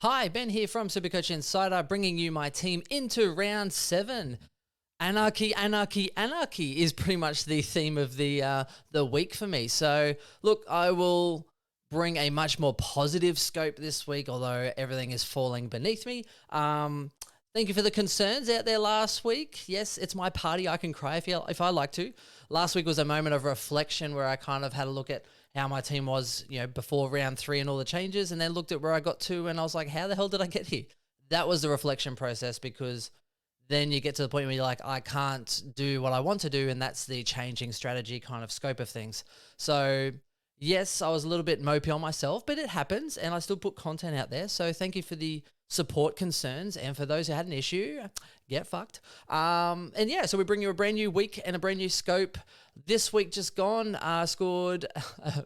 Hi, Ben here from Supercoach Insider, bringing you my team into round 7. Anarchy, anarchy, anarchy is pretty much the theme of the week for me. So, look, I will bring a much more positive scope this week, although everything is falling beneath me. Thank you for the concerns out there last week. Yes, it's my party. I can cry if I like to. Last week was a moment of reflection where I kind of had a look at how my team was, before round 3 and all the changes, and then looked at where I got to, and I was like, how the hell did I get here? That was the reflection process, because then you get to the point where you're like, I can't do what I want to do, and that's the changing strategy kind of scope of things. So yes, I was a little bit mopey on myself, but it happens, and I still put content out there. So thank you for the support, concerns, and for those who had an issue, get fucked. And yeah, so we bring you a brand new week and a brand new scope. This week just gone, scored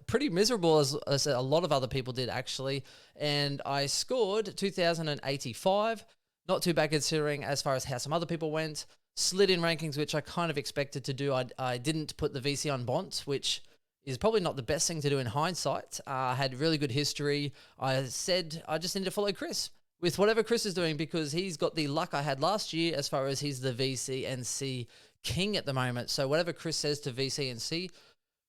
pretty miserable as a lot of other people did actually, and I scored 2,085. Not too bad considering as far as how some other people went. Slid in rankings, which I kind of expected to do. I didn't put the VC on Bont, which is probably not the best thing to do in hindsight. I had really good history. I said I just need to follow Chris with whatever Chris is doing, because he's got the luck I had last year as far as he's the VC and C king at the moment. So whatever Chris says to VC and C,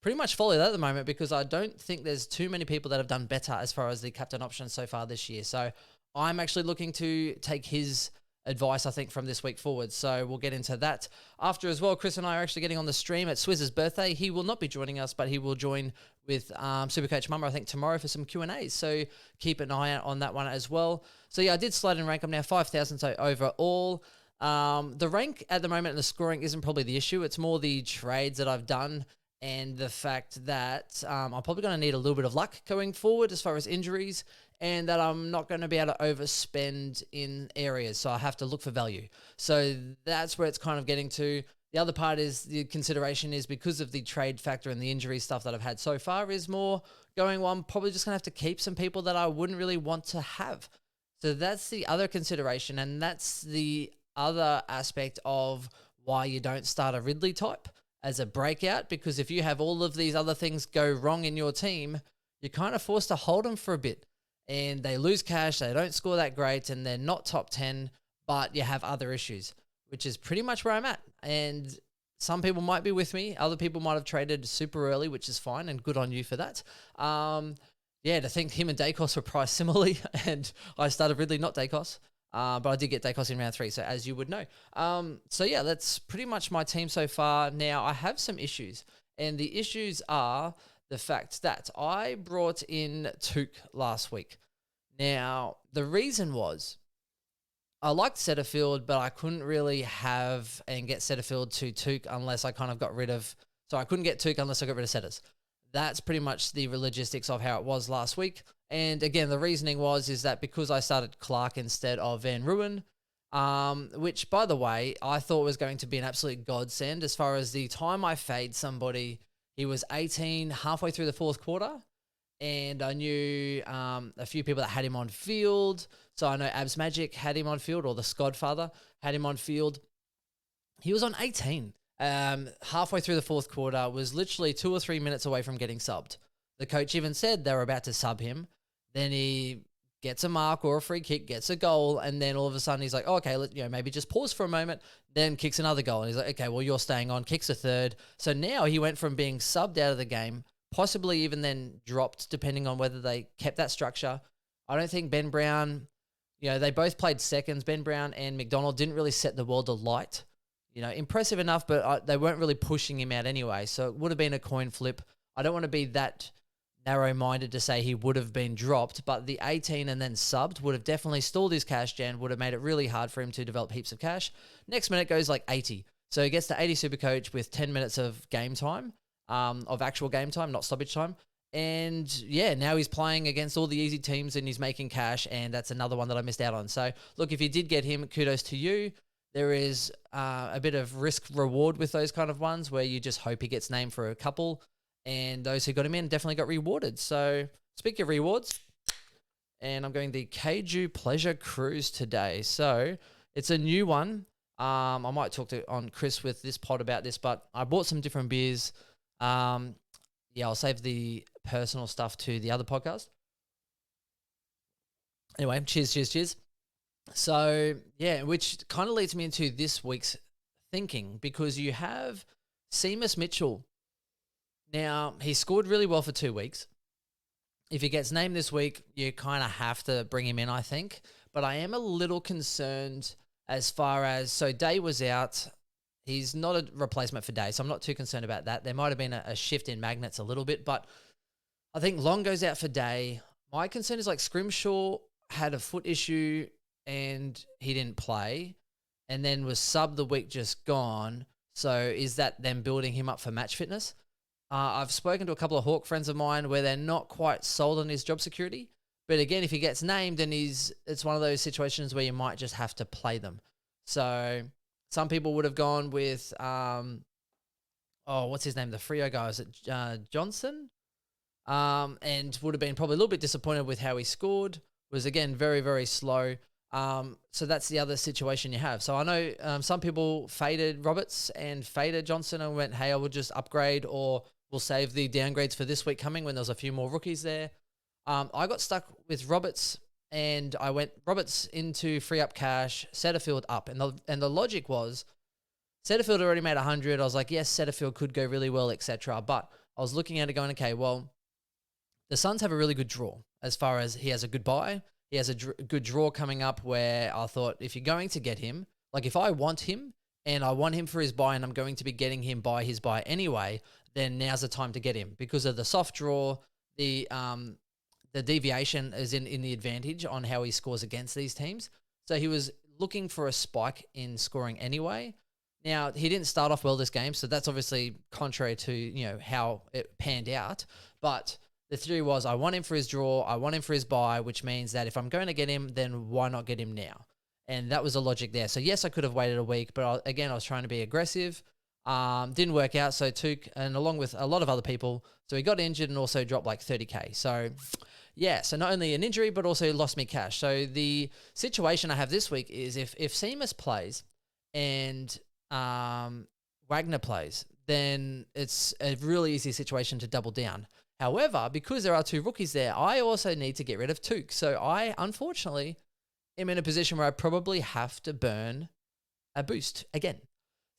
pretty much follow that at the moment, because I don't think there's too many people that have done better as far as the captain option so far this year. So I'm actually looking to take his advice, I think, from this week forward. So we'll get into that after as well. Chris and I are actually getting on the stream at Swizz's birthday. He will not be joining us, but he will join with Supercoach Mummer, I think, tomorrow for some Q&As. So keep an eye out on that one as well. So yeah, I did slide in rank. I'm now 5,000 so overall. The rank at the moment and the scoring isn't probably the issue. It's more the trades that I've done, and the fact that I'm probably going to need a little bit of luck going forward as far as injuries, and that I'm not going to be able to overspend in areas. So I have to look for value. So that's where it's kind of getting to. The other part is the consideration is because of the trade factor and the injury stuff that I've had so far is more going, well, I'm probably just going to have to keep some people that I wouldn't really want to have. So that's the other consideration, and that's the other aspect of why you don't start a Ridley type as a breakout, because if you have all of these other things go wrong in your team, you're kind of forced to hold them for a bit, and they lose cash, they don't score that great, and they're not top 10, but you have other issues, which is pretty much where I'm at. And some people might be with me, other people might have traded super early, which is fine, and good on you for that. Yeah, to think him and Dacos were priced similarly, and I started Ridley, not Dacos. But I did get Dacos in round 3, so as you would know. So yeah, that's pretty much my team so far. Now, I have some issues, and the issues are the fact that I brought in Touk last week. Now, the reason was I liked Setterfield, but I couldn't really have and get Setterfield to Touk unless I kind of got rid of... So I couldn't get Touk unless I got rid of Setters. That's pretty much the logistics of how it was last week. And again, the reasoning is that because I started Clark instead of Van Ruin, which, by the way, I thought was going to be an absolute godsend as far as the time I fade somebody. He was 18 halfway through the fourth quarter, and I knew a few people that had him on field. So I know Abs Magic had him on field, or the Skodfather had him on field. He was on 18. Halfway through the fourth quarter, was literally 2 or 3 minutes away from getting subbed. The coach even said they were about to sub him. Then he gets a mark or a free kick, gets a goal, and then all of a sudden he's like, oh, okay, maybe just pause for a moment, then kicks another goal. And he's like, okay, well, you're staying on, kicks a third. So now he went from being subbed out of the game, possibly even then dropped, depending on whether they kept that structure. I don't think Ben Brown, they both played seconds. Ben Brown and McDonald didn't really set the world alight. Impressive enough, but they weren't really pushing him out anyway. So it would have been a coin flip. I don't want to be that narrow-minded to say he would have been dropped, but the 18 and then subbed would have definitely stalled his cash gen, would have made it really hard for him to develop heaps of cash. Next minute goes like 80. So he gets to 80 Supercoach with 10 minutes of game time, of actual game time, not stoppage time. And yeah, now he's playing against all the easy teams and he's making cash, and that's another one that I missed out on. So look, if you did get him, kudos to you. There is a bit of risk reward with those kind of ones where you just hope he gets named for a couple, and those who got him in definitely got rewarded. So speaking of rewards, and I'm going the Keiju Pleasure Cruise today. So it's a new one. I might talk on Chris with this pod about this, but I bought some different beers. Yeah, I'll save the personal stuff to the other podcast. Anyway, cheers. So, yeah, which kind of leads me into this week's thinking, because you have Seamus Mitchell. Now, he scored really well for 2 weeks. If he gets named this week, you kind of have to bring him in, I think. But I am a little concerned as far as, so Day was out. He's not a replacement for Day, so I'm not too concerned about that. There might have been a shift in magnets a little bit, but I think Long goes out for Day. My concern is like Scrimshaw had a foot issue and he didn't play, and then was sub the week just gone. So is that them building him up for match fitness? I've spoken to a couple of Hawk friends of mine where they're not quite sold on his job security. But again, if he gets named, then it's one of those situations where you might just have to play them. So some people would have gone with, what's his name? The Freo guy, is it Johnson? And would have been probably a little bit disappointed with how he scored. Was, again, very, very slow. So that's the other situation you have. So I know some people faded Roberts and faded Johnson and went, hey, I will just upgrade, or we'll save the downgrades for this week coming when there's a few more rookies there. I got stuck with Roberts, and I went Roberts into free up cash, Setterfield up. And the logic was Setterfield already made 100. I was like, yes, Setterfield could go really well, etc. But I was looking at it going, okay, well, the Suns have a really good draw as far as he has a good buy. He has a good draw coming up where I thought, if you're going to get him, like if I want him and I want him for his buy and I'm going to be getting him by his buy anyway, then now's the time to get him because of the soft draw. The deviation is in the advantage on how he scores against these teams. So he was looking for a spike in scoring anyway. Now, he didn't start off well this game, so that's obviously contrary to, how it panned out. But the theory was, I want him for his draw, I want him for his buy, which means that if I'm going to get him, then why not get him now? And that was the logic there. So yes, I could have waited a week, but I was trying to be aggressive. Didn't work out. So Touk, and along with a lot of other people, so he got injured and also dropped like 30K. So yeah, so not only an injury, but also lost me cash. So the situation I have this week is if Seamus plays and Wagner plays, then it's a really easy situation to double down. However, because there are two rookies there, I also need to get rid of Touk. So I, unfortunately, am in a position where I probably have to burn a boost again.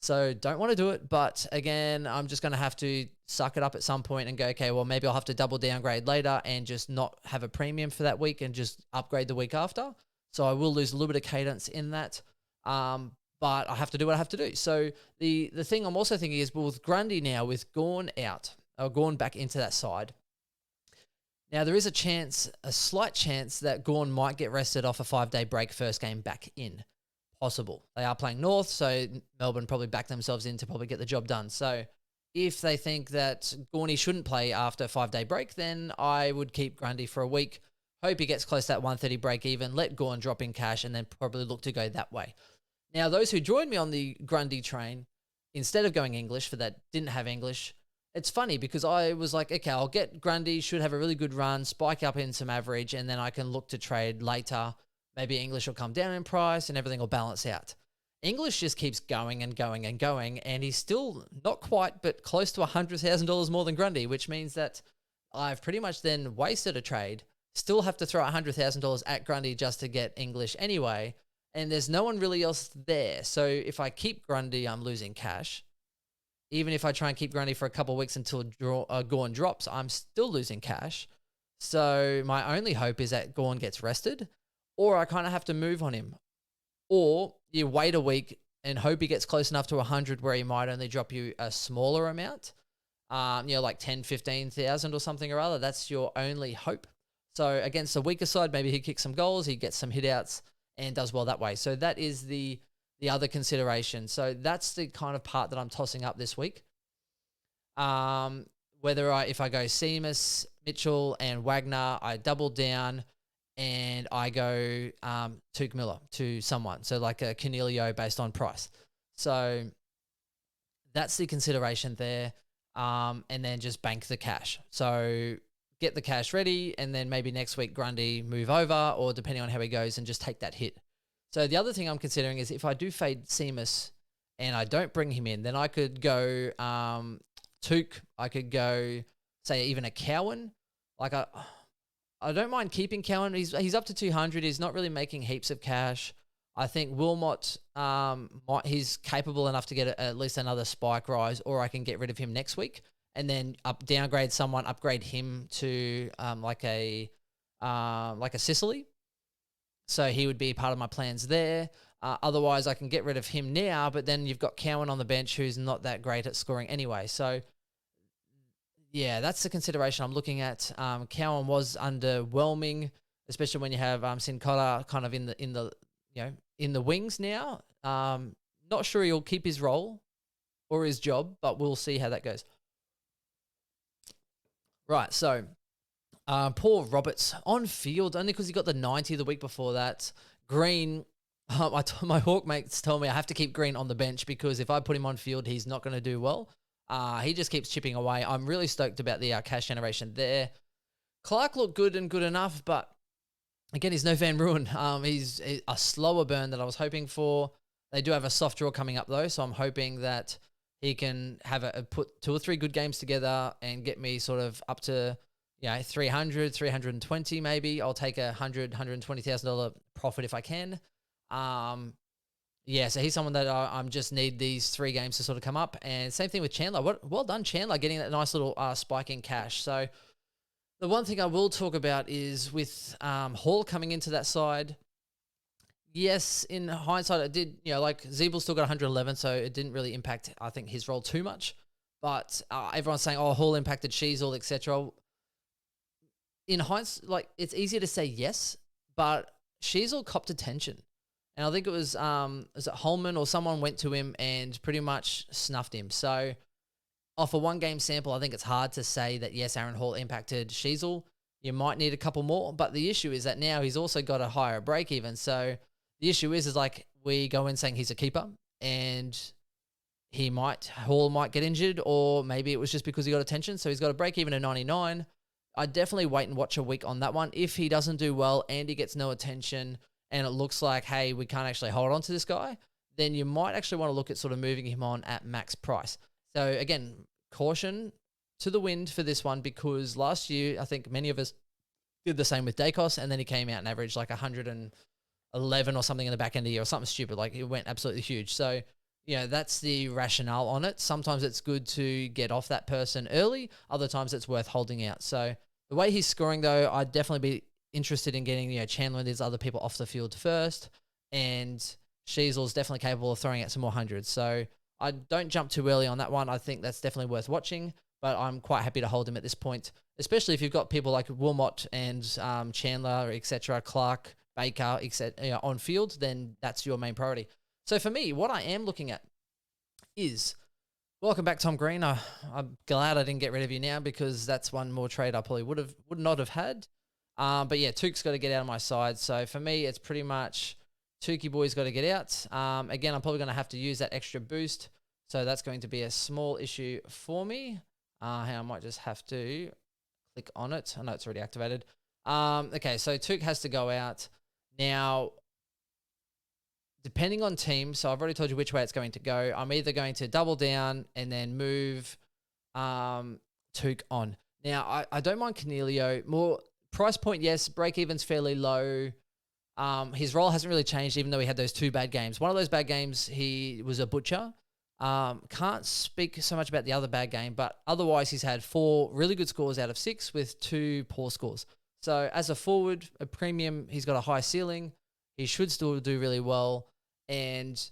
So don't want to do it, but again, I'm just going to have to suck it up at some point and go, okay, well, maybe I'll have to double downgrade later and just not have a premium for that week and just upgrade the week after. So I will lose a little bit of cadence in that, but I have to do what I have to do. So the thing I'm also thinking is, well, with Grundy now, with Gawn out, or Gawn back into that side, now there is a slight chance that Gawn might get rested off a 5-day break first game back in. Possible. They are playing North, so Melbourne probably back themselves in to probably get the job done. So if they think that Gawney shouldn't play after a 5-day break, then I would keep Grundy for a week. Hope he gets close to that 130 break even, let Gawn drop in cash, and then probably look to go that way. Now, those who joined me on the Grundy train, instead of going English for that, didn't have English. It's funny because I was like, okay, I'll get Grundy, should have a really good run, spike up in some average, and then I can look to trade later. Maybe English will come down in price and everything will balance out. English just keeps going and going and going, and he's still not quite, but close to $100,000 more than Grundy, which means that I've pretty much then wasted a trade, still have to throw $100,000 at Grundy just to get English anyway, and there's no one really else there. So if I keep Grundy, I'm losing cash. Even if I try and keep Grundy for a couple of weeks until Gawn drops, I'm still losing cash. So my only hope is that Gawn gets rested, or I kind of have to move on him. Or you wait a week and hope he gets close enough to 100 where he might only drop you a smaller amount, like 10, 15,000 or something or other. That's your only hope. So against a weaker side, maybe he kicks some goals, he gets some hit outs and does well that way. So that is the other consideration. So that's the kind of part that I'm tossing up this week. If I go Seamus, Mitchell, and Wagner, I double down and I go Touk Miller to someone. So like a Cornelio based on price. So that's the consideration there. And then just bank the cash. So get the cash ready, and then maybe next week Grundy move over, or depending on how he goes, and just take that hit. So the other thing I'm considering is if I do fade Seamus and I don't bring him in, then I could go Touk. I could go, say, even a Cowan. Like I don't mind keeping Cowan. He's up to 200. He's not really making heaps of cash. I think Wilmot, he's capable enough to get at least another spike rise, or I can get rid of him next week and then downgrade someone, upgrade him to like a Sicily. So he would be part of my plans there. Otherwise, I can get rid of him now, but then you've got Cowan on the bench who's not that great at scoring anyway. So yeah, that's the consideration I'm looking at. Cowan was underwhelming, especially when you have Sin Cara kind of in the wings now. Not sure he'll keep his role or his job, but we'll see how that goes. Right, so Paul Roberts on field only because he got the 90 the week before that. Green, my Hawk mates tell me I have to keep Green on the bench because if I put him on field, he's not going to do well. He just keeps chipping away. I'm really stoked about the cash generation there. Clark looked good and good enough, but again, he's no Van Ruin. He's a slower burn than I was hoping for. They do have a soft draw coming up though, so I'm hoping that he can have put 2 or 3 good games together and get me sort of up to 300, 320 maybe. I'll take $120,000 profit if I can. So he's someone that I just need these 3 games to sort of come up. And same thing with Chandler. Well done, Chandler, getting that nice little spike in cash. So the one thing I will talk about is with Hall coming into that side. Yes, in hindsight, it did, like Zeeble still got 111, so it didn't really impact, I think, his role too much. But everyone's saying, Hall impacted Sheasel, etc. In hindsight, like, it's easier to say yes, but Sheasel copped attention. And I think it was Holman or someone went to him and pretty much snuffed him. So off a 1-game sample, I think it's hard to say that, yes, Aaron Hall impacted Sheasel. You might need a couple more. But the issue is that now he's also got a higher break even. So the issue is like we go in saying he's a keeper and Hall might get injured, or maybe it was just because he got attention. So he's got a break even at 99. I'd definitely wait and watch a week on that one. If he doesn't do well and he gets no attention, and it looks like, hey, we can't actually hold on to this guy, then you might actually want to look at sort of moving him on at max price. So again, caution to the wind for this one, because last year, I think many of us did the same with Dacos, and then he came out and averaged like 111 or something in the back end of the year or something stupid. Like, it went absolutely huge. So, that's the rationale on it. Sometimes it's good to get off that person early. Other times it's worth holding out. So the way he's scoring, though, I'd definitely be interested in getting, Chandler and these other people off the field first, and Sheasel's definitely capable of throwing out some more hundreds. So I don't jump too early on that one. I think that's definitely worth watching, but I'm quite happy to hold him at this point, especially if you've got people like Wilmot and Chandler, etc., Clark, Baker, etc., on field, then that's your main priority. So for me, what I am looking at is, welcome back, Tom Green. I'm glad I didn't get rid of you now, because that's one more trade I probably would not have had. But yeah, Touk's got to get out of my side. So for me, it's pretty much Toukie boy's got to get out. Again, I'm probably going to have to use that extra boost. So that's going to be a small issue for me. I might just have to click on it. I know it's already activated. Okay, so Touk has to go out. Now, depending on team, so I've already told you which way it's going to go. I'm either going to double down and then move Touk on. Now, I don't mind Cornelio. More price point, yes. Break even's fairly low. His role hasn't really changed, even though he had those 2 bad games. One of those bad games, he was a butcher. Can't speak so much about the other bad game, but otherwise he's had 4 really good scores out of 6 with 2 poor scores. So as a forward, a premium, he's got a high ceiling. He should still do really well. And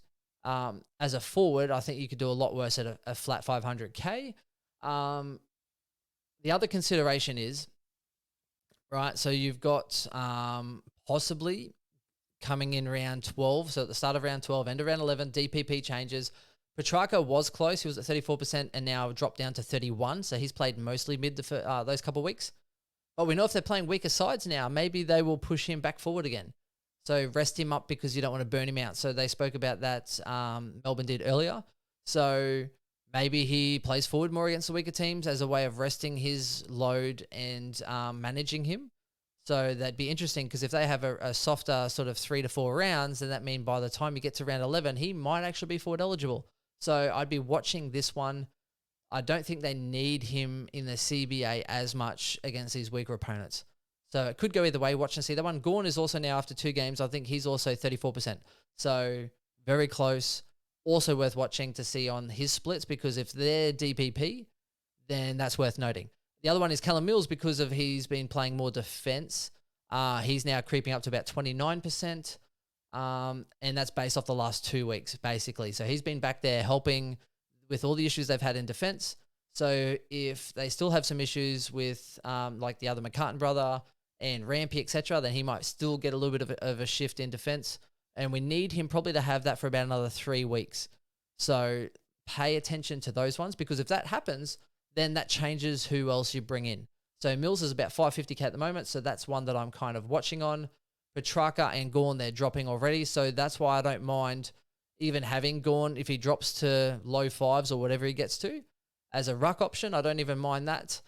as a forward, I think you could do a lot worse at a flat 500K. The other consideration is, right, so you've got possibly coming in round 12. So at the start of round 12, end of round 11, DPP changes. Petrarca was close. He was at 34% and now dropped down to 31. So he's played mostly mid those couple of weeks. But we know if they're playing weaker sides now, maybe they will push him back forward again. So rest him up because you don't want to burn him out. So they spoke about that, Melbourne did earlier. So maybe he plays forward more against the weaker teams as a way of resting his load and managing him. So that'd be interesting, because if they have a softer sort of 3 to 4 rounds, then that means by the time you get to round 11, he might actually be forward eligible. So I'd be watching this one. I don't think they need him in the CBA as much against these weaker opponents. So it could go either way. Watch and see that one. Gawn is also now after 2 games. I think he's also 34%. So very close. Also worth watching to see on his splits, because if they're DPP, then that's worth noting. The other one is Callum Mills, because of he's been playing more defense. He's now creeping up to about 29%. And that's based off the last 2 weeks, basically. So he's been back there helping with all the issues they've had in defense. So if they still have some issues with like the other McCartan brother and Rampy, etc., then he might still get a little bit of a shift in defense. And we need him probably to have that for about another 3 weeks. So pay attention to those ones, because if that happens, then that changes who else you bring in. So Mills is about 550k at the moment, so that's one that I'm kind of watching on. Petrarca and Gawn, they're dropping already, so that's why I don't mind even having Gawn if he drops to low 5s or whatever he gets to. As a ruck option, I don't even mind that,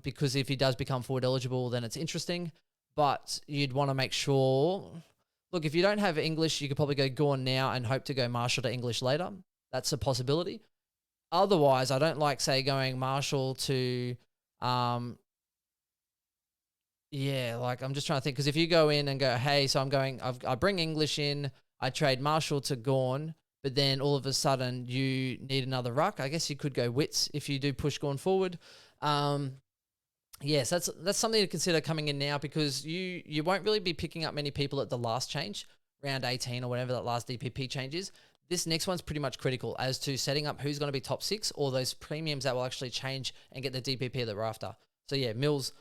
because if he does become forward eligible, then it's interesting. But you'd want to make sure... Look, if you don't have English, you could probably go Gawn now and hope to go Marshall to English later. That's a possibility. Otherwise, I don't like, say, going Marshall to... I'm just trying to think, because if you go in and go, hey, so I bring English in, I trade Marshall to Gawn, but then all of a sudden you need another ruck. I guess you could go Wits if you do push Gawn forward. Yes, that's something to consider coming in now, because you won't really be picking up many people at the last change, round 18 or whatever that last DPP change is. This next one's pretty much critical as to setting up who's going to be top 6 or those premiums that will actually change and get the DPP that we're after. So yeah, Mills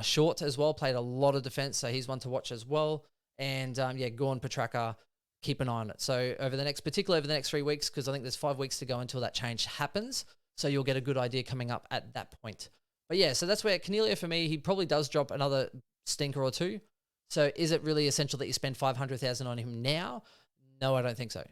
short as well, played a lot of defense, so he's one to watch as well. And Gawn, Petrarca, keep an eye on it. So particularly over the next 3 weeks, because I think there's 5 weeks to go until that change happens. So you'll get a good idea coming up at that point. But yeah, so that's where Cornelia, for me, he probably does drop another stinker or 2. So is it really essential that you spend 500,000 on him now? No, I don't think so.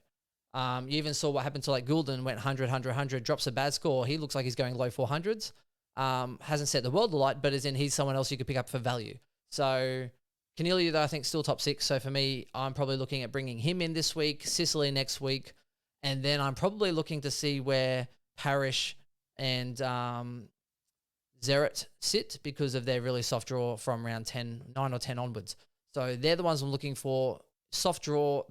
You even saw what happened to like Goulden, went 100, drops a bad score. He looks like he's going low 400s. Hasn't set the world alight, but as in he's someone else you could pick up for value. So Cornelia, though, I think still top 6. So for me, I'm probably looking at bringing him in this week, Sicily next week. And then I'm probably looking to see where Parrish and Zeret sit, because of their really soft draw from round 9 or 10 onwards. So they're the ones I'm looking for. Soft draw,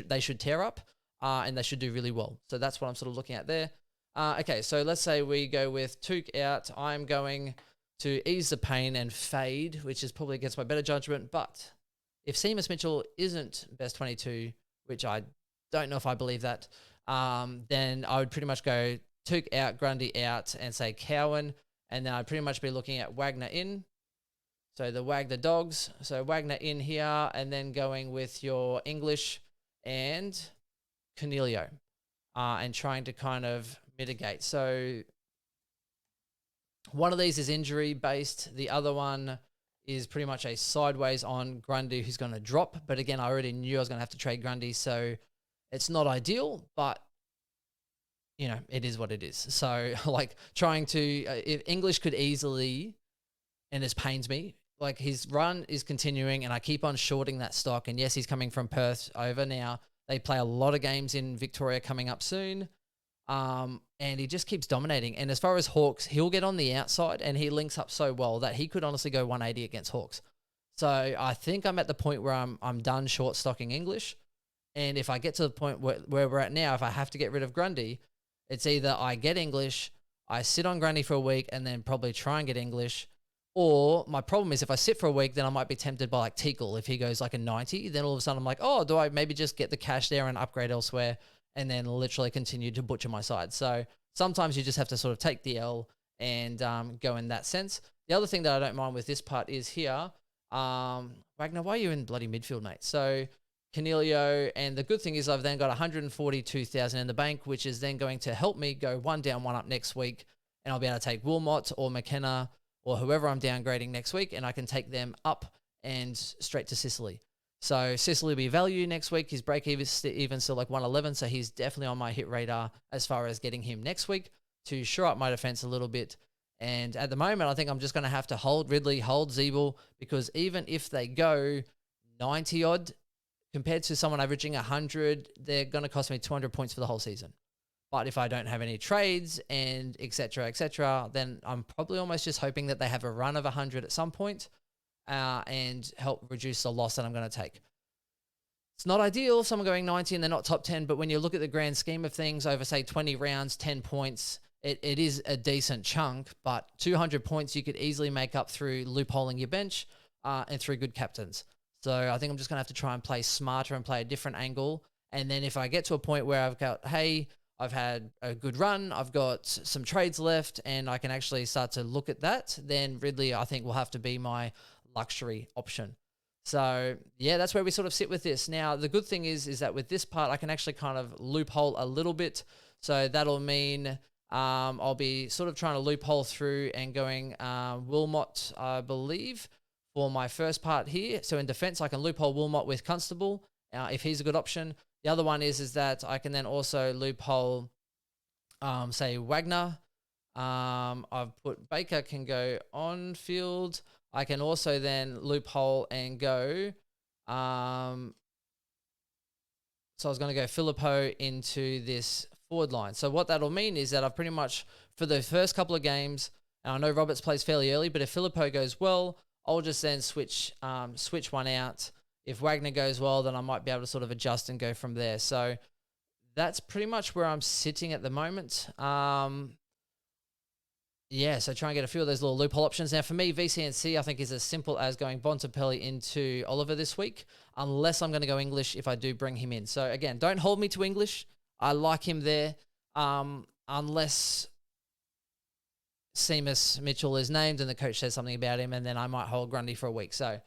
they should tear up, and they should do really well. So that's what I'm sort of looking at there. Okay, so let's say we go with Touk out. I'm going to ease the pain and fade, which is probably against my better judgment. But if Seamus Mitchell isn't best 22, which I don't know if I believe that, then I would pretty much go Touk out, Grundy out, and say Cowan. And then I'd pretty much be looking at Wagner in. So the Wagner dogs. So Wagner in here, and then going with your English and Cornelio, and trying to kind of mitigate. So one of these is injury based. The other one is pretty much a sideways on Grundy, who's going to drop. But again, I already knew I was going to have to trade Grundy, so it's not ideal, but you know, it is what it is. So like trying to, if English could easily, and this pains me, like his run is continuing and I keep on shorting that stock. And yes, he's coming from Perth over now. They play a lot of games in Victoria coming up soon. And he just keeps dominating. And as far as Hawks, he'll get on the outside and he links up so well that he could honestly go 180 against Hawks. So I think I'm at the point where I'm done short stocking English. And if I get to the point where we're at now, if I have to get rid of Grundy, it's either I get English, I sit on Grundy for a week and then probably try and get English. Or my problem is if I sit for a week, then I might be tempted by like Teakle. If he goes like a 90, then all of a sudden I'm like, oh, do I maybe just get the cash there and upgrade elsewhere and then literally continue to butcher my side? So sometimes you just have to sort of take the L and go in that sense. The other thing that I don't mind with this part is here, Wagner, why are you in bloody midfield, mate? So Cornelio, and the good thing is I've then got 142,000 in the bank, which is then going to help me go 1 down, 1 up next week, and I'll be able to take Wilmot or McKenna or whoever I'm downgrading next week, and I can take them up and straight to Sicily. So Sicily will be value next week. His break even still like 111, so he's definitely on my hit radar as far as getting him next week to shore up my defense a little bit. And at the moment, I think I'm just going to have to hold Ridley, hold Zeeble, because even if they go 90 odd, compared to someone averaging 100, they're going to cost me 200 points for the whole season. But if I don't have any trades and et cetera, then I'm probably almost just hoping that they have a run of 100 at some point. and help reduce the loss that I'm going to take. It's not ideal, someone going 90 and they're not top 10, but when you look at the grand scheme of things over, say, 20 rounds, 10 points, it is a decent chunk, but 200 points you could easily make up through loopholing your bench and through good captains. So I think I'm just going to have to try and play smarter and play a different angle. And then if I get to a point where I've got, hey, I've had a good run, I've got some trades left, and I can actually start to look at that, then Ridley, I think, will have to be my luxury option. So, yeah, that's where we sort of sit with this. Now, the good thing is that with this part, I can actually kind of loophole a little bit. So that'll mean I'll be sort of trying to loophole through and going Wilmot, I believe, for my first part here. So in defense, I can loophole Wilmot with Constable if he's a good option. The other one is that I can then also loophole, say, Wagner. I've put Baker can go on field. I can also then loophole and go. So I was going to go Filippo into this forward line. So what that'll mean is that I've pretty much, for the first couple of games, and I know Roberts plays fairly early, but if Filippo goes well, I'll just then switch one out. If Wagner goes well, then I might be able to sort of adjust and go from there. So that's pretty much where I'm sitting at the moment. Yeah, so try and get a few of those little loophole options. Now, for me, VCNC, I think, is as simple as going Bontempelli into Oliver this week, unless I'm going to go English if I do bring him in. So, again, don't hold me to English. I like him there, unless Seamus Mitchell is named and the coach says something about him, and then I might hold Grundy for a week. So,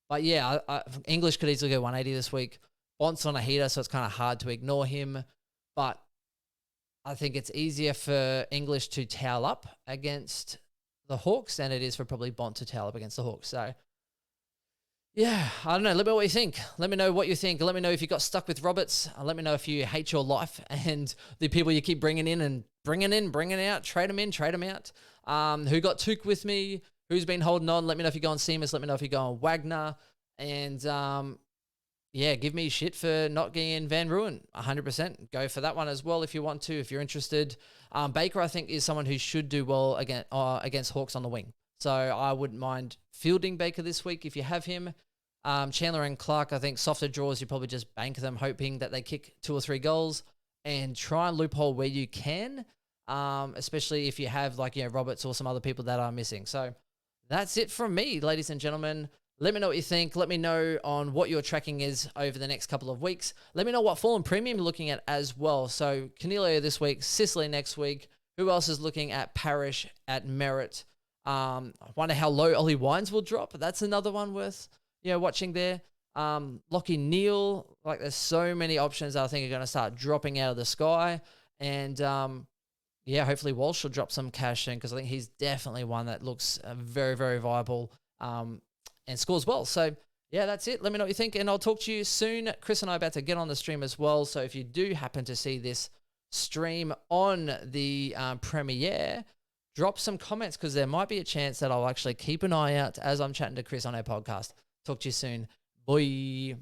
but yeah, English could easily go 180 this week. Bont's on a heater, so it's kind of hard to ignore him. But I think it's easier for English to towel up against the Hawks than it is for probably Bont to towel up against the Hawks. So, yeah, I don't know. Let me know what you think. Let me know what you think. Let me know if you got stuck with Roberts. Let me know if you hate your life and the people you keep bringing in and bringing out, trade them in, trade them out. Who got Touk with me? Who's been holding on? Let me know if you go on Seamus. Let me know if you go on Wagner. And, yeah, give me shit for not getting in Van Ruin. 100%. Go for that one as well if you want to, if you're interested. Baker, I think, is someone who should do well against Hawks on the wing. So I wouldn't mind fielding Baker this week if you have him. Chandler and Clark, I think, softer draws, you probably just bank them, hoping that they kick 2 or 3 goals and try and loophole where you can, especially if you have, like, Roberts or some other people that are missing. So that's it from me, ladies and gentlemen. Let me know what you think. Let me know on what your tracking is over the next couple of weeks. Let me know what Fallen Premium you're looking at as well. So Canelio this week, Sicily next week. Who else is looking at Parrish, at Merritt? I wonder how low Ollie Wines will drop. That's another one worth watching there. Lockie Neal. Like, there's so many options that I think are going to start dropping out of the sky. And yeah, hopefully Walsh will drop some cash in, because I think he's definitely one that looks very, very viable. And scores well. So, yeah, that's it. Let me know what you think, and I'll talk to you soon. Chris and I are about to get on the stream as well, so if you do happen to see this stream on the premiere, drop some comments, because there might be a chance that I'll actually keep an eye out as I'm chatting to Chris on our podcast. Talk to you soon. Bye.